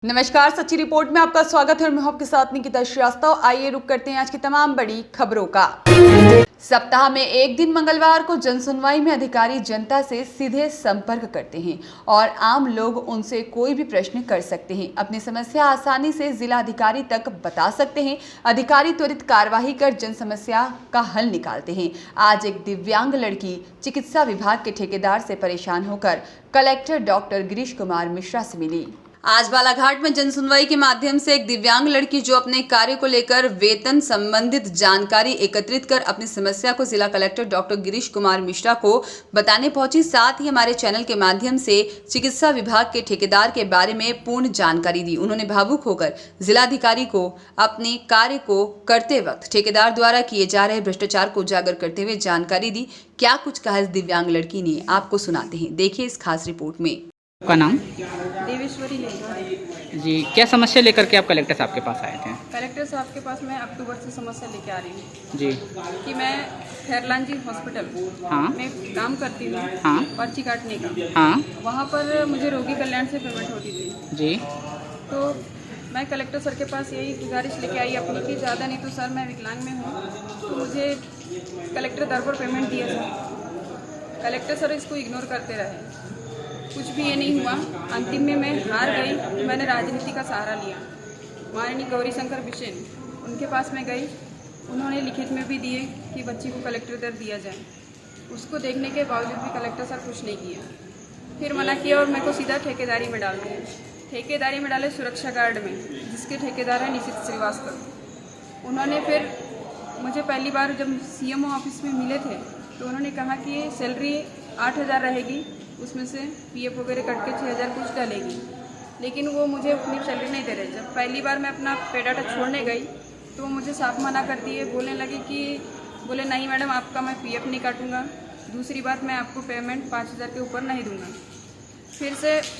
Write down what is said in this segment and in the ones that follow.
नमस्कार, सच्ची रिपोर्ट में आपका स्वागत है और मैं हूं आपके साथ निकिता श्रीवास्तव। आइए रुक करते हैं आज की तमाम बड़ी खबरों का। सप्ताह में एक दिन मंगलवार को जनसुनवाई में अधिकारी जनता से सीधे संपर्क करते हैं और आम लोग उनसे कोई भी प्रश्न कर सकते हैं। अपनी समस्या आसानी से जिला अधिकारी तक बता सकते हैं। अधिकारी त्वरित कार्यवाही कर जन समस्या का हल निकालते हैं। आज एक दिव्यांग लड़की चिकित्सा विभाग के ठेकेदार से परेशान होकर कलेक्टर डॉक्टर गिरीश कुमार मिश्रा से मिली। आज बालाघाट में जनसुनवाई के माध्यम से एक दिव्यांग लड़की जो अपने कार्य को लेकर वेतन संबंधित जानकारी एकत्रित कर अपनी समस्या को जिला कलेक्टर डॉक्टर गिरीश कुमार मिश्रा को बताने पहुंची। साथ ही हमारे चैनल के माध्यम से चिकित्सा विभाग के ठेकेदार के बारे में पूर्ण जानकारी दी। उन्होंने भावुक होकर जिलाधिकारी को अपने कार्य को करते वक्त ठेकेदार द्वारा किए जा रहे भ्रष्टाचार को उजागर करते हुए जानकारी दी। क्या कुछ कहा इस दिव्यांग लड़की ने, आपको सुनाते हैं, देखिए इस खास रिपोर्ट में। आपका नाम? देवेश्वरी है जी, क्या समस्या लेकर के आप कलेक्टर साहब के पास आए थे? कलेक्टर साहब के पास मैं अक्टूबर से समस्या लेके आ रही हूँ जी कि मैं खैरलान जी हॉस्पिटल में काम करती हूँ। पर्ची काटने का। वहाँ पर मुझे रोगी कल्याण से पेमेंट होती थी जी। तो मैं कलेक्टर सर के पास यही गुजारिश लेके आई अपनी कि ज़्यादा नहीं तो सर मैं विकलांग में हूँ तो मुझे कलेक्टर दर पर पेमेंट दिया जाए। कलेक्टर सर इसको इग्नोर करते रहे, कुछ भी ये नहीं हुआ। अंतिम में मैं हार गई तो मैंने राजनीति का सहारा लिया। माननीय गौरी शंकर बिसेन उनके पास में गई, उन्होंने लिखित में भी दिए कि बच्ची को कलेक्टर दर दिया जाए। उसको देखने के बावजूद भी कलेक्टर सर कुछ नहीं किया। फिर मना किया और मेरे को सीधा ठेकेदारी में डाल दिया। ठेकेदारी में डाले सुरक्षा गार्ड में, जिसके ठेकेदार है निशित श्रीवास्तव। उन्होंने फिर मुझे पहली बार जब CMO ऑफिस में मिले थे तो उन्होंने कहा कि सैलरी 8,000 रहेगी, उसमें से PF वगैरह कट के 6,000 कुछ डालेगी, लेकिन वो मुझे अपनी सैलरी नहीं दे रहे। जब पहली बार मैं अपना पे डाटा छोड़ने गई तो वो मुझे साफ मना कर दिए। बोलने लगे कि बोले नहीं मैडम, आपका मैं PF नहीं काटूंगा, दूसरी बार मैं आपको पेमेंट 5,000 के ऊपर नहीं दूंगा।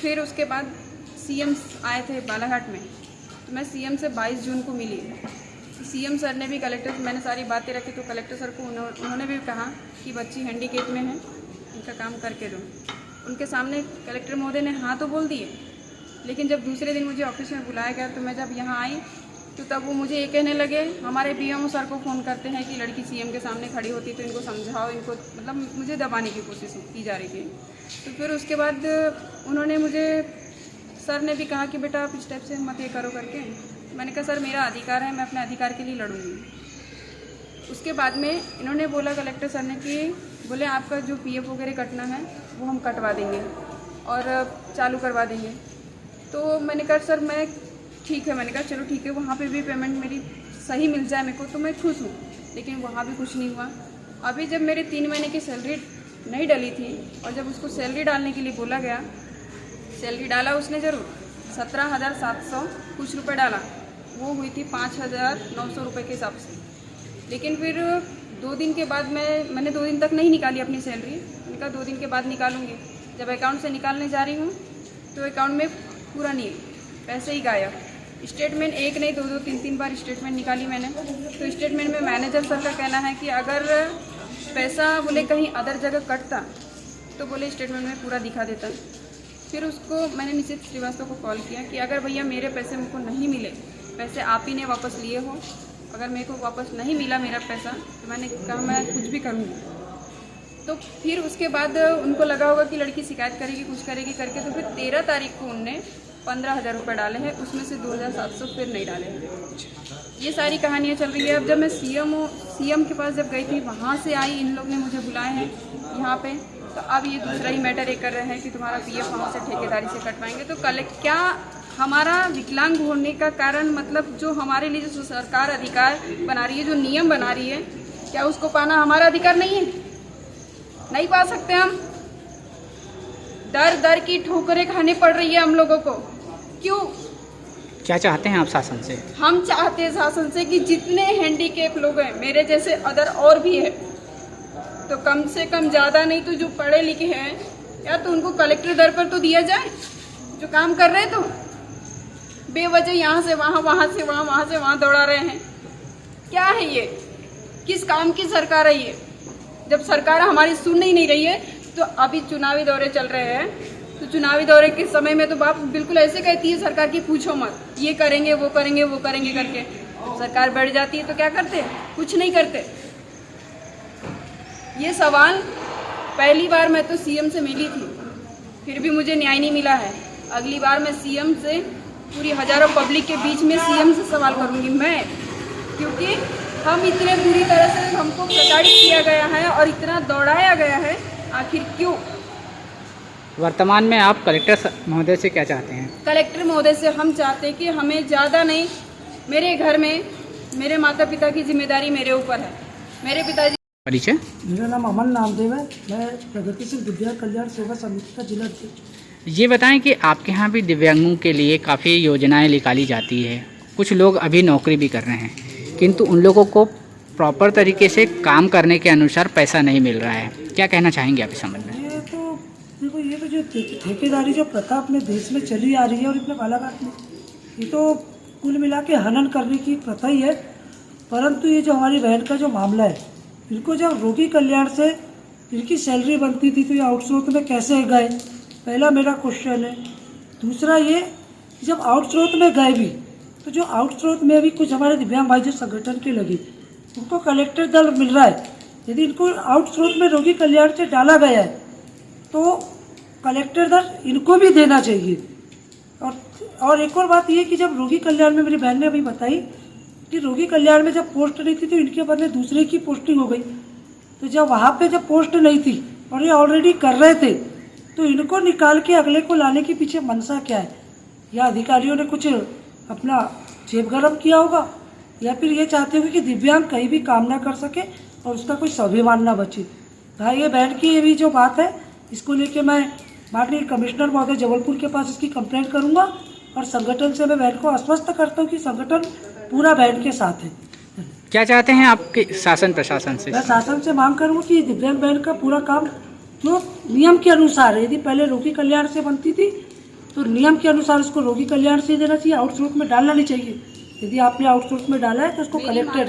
फिर उसके बाद CM आए थे बालाघाट में, तो मैं CM से 22 जून को मिली। CM सर ने भी कलेक्टर, मैंने सारी बातें रखी तो कलेक्टर सर को उन्होंने भी कहा कि बच्ची हैंडीकेप में है, इनका काम करके दो। उनके सामने कलेक्टर महोदय ने हाँ तो बोल दिए, लेकिन जब दूसरे दिन मुझे ऑफिस में बुलाया गया तो मैं जब यहाँ आई तो तब वो मुझे ये कहने लगे, हमारे BMO सर को फ़ोन करते हैं कि लड़की CM के सामने खड़ी होती तो इनको समझाओ, इनको मतलब मुझे दबाने की कोशिश की जा रही थी। तो फिर उसके बाद उन्होंने मुझे, सर ने भी कहा कि बेटा आप इस टाइप से मत ये करो करके। मैंने कहा सर मेरा अधिकार है, मैं अपने अधिकार के लिए लड़ूंगी। उसके बाद में इन्होंने बोला कलेक्टर सर ने कि बोले आपका जो PF वगैरह कटना है वो हम कटवा देंगे और चालू करवा देंगे। तो मैंने कहा सर मैं ठीक है, मैंने कहा चलो ठीक है, वहाँ पे भी पेमेंट मेरी सही मिल जाए मेरे को तो मैं खुश हूँ, लेकिन वहाँ भी कुछ नहीं हुआ। अभी जब मेरे 3 महीने की सैलरी नहीं डली थी और जब उसको सैलरी डालने के लिए बोला गया, सैलरी डाला उसने ज़रूर, 17,700 कुछ रुपये डाला, वो हुई थी 5,900 रुपये के हिसाब से। लेकिन फिर 2 दिन के बाद मैंने 2 दिन तक नहीं निकाली अपनी सैलरी। मैंने कहा 2 दिन के बाद निकालूंगी। जब अकाउंट से निकालने जा रही हूँ तो अकाउंट में पूरा नहीं, पैसे ही गायब। स्टेटमेंट एक नहीं 2-2 3-3 बार स्टेटमेंट निकाली मैंने। तो स्टेटमेंट में मैनेजर सर का कहना है कि अगर पैसा बोले कहीं अदर जगह कटता तो बोले स्टेटमेंट में पूरा दिखा देता। फिर उसको मैंने निशित श्रीवास्तव को कॉल किया कि अगर भैया मेरे पैसे मुझको नहीं मिले, पैसे आप ही ने वापस लिए हो, अगर मेरे को वापस नहीं मिला मेरा पैसा तो मैंने कहा मैं कुछ भी करूँगी। तो फिर उसके बाद उनको लगा होगा कि लड़की शिकायत करेगी, कुछ करेगी करके, तो फिर 13 तारीख को उनने 15,000 रुपये डाले हैं, उसमें से 2,700 फिर नहीं डाले हैं। ये सारी कहानियाँ चल रही है। अब जब मैं CM के पास जब गई थी, वहाँ से आई, इन लोग ने मुझे बुलाए हैं यहाँ पे, तो अब ये दूसरा ही मैटर ये कर रहे हैं कि तुम्हारा PF वहाँ से ठेकेदारी से कटवाएंगे। तो क्या हमारा विकलांग होने का कारण, मतलब जो हमारे लिए जो सरकार अधिकार बना रही है, जो नियम बना रही है, क्या उसको पाना हमारा अधिकार नहीं है? नहीं पा सकते हम? दर की ठोकरें खानी पड़ रही है हम लोगों को। क्यों? क्या चाहते हैं आप शासन से? हम चाहते हैं शासन से कि जितने हैंडीकेप लोग हैं, मेरे जैसे अदर और भी है, तो कम से कम ज़्यादा नहीं तो जो पढ़े लिखे हैं यार, तो उनको कलेक्टर दर पर तो दिया जाए। जो काम कर रहे हैं तो बेवजह यहाँ से वहाँ, वहाँ से वहाँ, वहाँ से वहाँ दौड़ा रहे हैं। क्या है ये? किस काम की सरकार है ये? जब सरकार हमारी सुन ही नहीं रही है, तो अभी चुनावी दौरे चल रहे हैं तो चुनावी दौरे के समय में तो बाप बिल्कुल ऐसे कहती है सरकार की पूछो मत, ये करेंगे वो करेंगे वो करेंगे करके। सरकार बढ़ जाती है तो क्या करते, कुछ नहीं करते। ये सवाल पहली बार मैं तो सीएम से मिली थी, फिर भी मुझे न्याय नहीं मिला है। अगली बार मैं सीएम से पूरी हजारों पब्लिक के बीच में सीएम से सवाल करूंगी मैं, क्योंकि हम इतने बुरी तरह से हमको प्रताड़ित किया गया है और इतना दौड़ाया गया है, आखिर क्यों। वर्तमान में आप कलेक्टर महोदय से क्या चाहते हैं? कलेक्टर महोदय से हम चाहते हैं कि हमें ज़्यादा नहीं, मेरे घर में मेरे माता पिता की जिम्मेदारी मेरे ऊपर है। मेरे पिताजी। परिचय? मेरा नाम अमन नामदेव है, मैं प्रगतिशील विद्या कल्याण सेवा समिति का जिला अध्यक्ष। ये बताएं कि आपके यहाँ भी दिव्यांगों के लिए काफ़ी योजनाएं निकाली जाती है, कुछ लोग अभी नौकरी भी कर रहे हैं, किंतु उन लोगों को प्रॉपर तरीके से काम करने के अनुसार पैसा नहीं मिल रहा है। क्या कहना चाहेंगे आप इस संबंध में? ये तो देखो, ये तो जो ठेकेदारी जो प्रथा अपने देश में चली आ रही है और इतने बालाघाट में, ये तो कुल मिला के हनन करने की प्रथा ही है। परंतु ये जो हमारी बहन का जो मामला है, इनको जब रोगी कल्याण से इनकी सैलरी बनती थी तो ये आउटसोर्स में कैसे गए, पहला मेरा क्वेश्चन है। दूसरा ये, जब आउटसोर्स में गए भी तो जो आउटसोर्स में भी कुछ हमारे दिव्यांग भाई जो संगठन के लगे, उनको कलेक्टर दल मिल रहा है। यदि इनको आउटसोर्स में रोगी कल्याण से डाला गया है तो कलेक्टर दल इनको भी देना चाहिए। और एक और बात ये कि जब रोगी कल्याण में, मेरी बहन ने अभी बताई कि रोगी कल्याण में जब पोस्ट नहीं थी तो इनके बदले दूसरे की पोस्टिंग हो गई। तो जब वहाँ पे जब पोस्ट नहीं थी और ये ऑलरेडी कर रहे थे तो इनको निकाल के अगले को लाने के पीछे मनसा क्या है? या अधिकारियों ने कुछ अपना जेब गरम किया होगा, या फिर ये चाहते होंगे कि दिव्यांग कहीं भी काम ना कर सके और उसका कोई स्वाभिमान ना बचे। भाई ये बहन की ये भी जो बात है, इसको लेके मैं माननीय कमिश्नर महोदय जबलपुर के पास इसकी कंप्लेंट करूँगा और संगठन से मैं बहन को आश्वस्त करता हूँ कि संगठन पूरा बहन के साथ है। क्या चाहते हैं आपके शासन प्रशासन से? मैं शासन से मांग करूँगा कि दिव्यांग बहन का पूरा काम जो नियम के अनुसार है, यदि पहले रोगी कल्याण से बनती थी तो नियम के अनुसार उसको रोगी कल्याण से देना चाहिए, आउटसोर्स में डालना नहीं चाहिए। यदि आपने आउटसोर्स में डाला है तो उसको कलेक्टर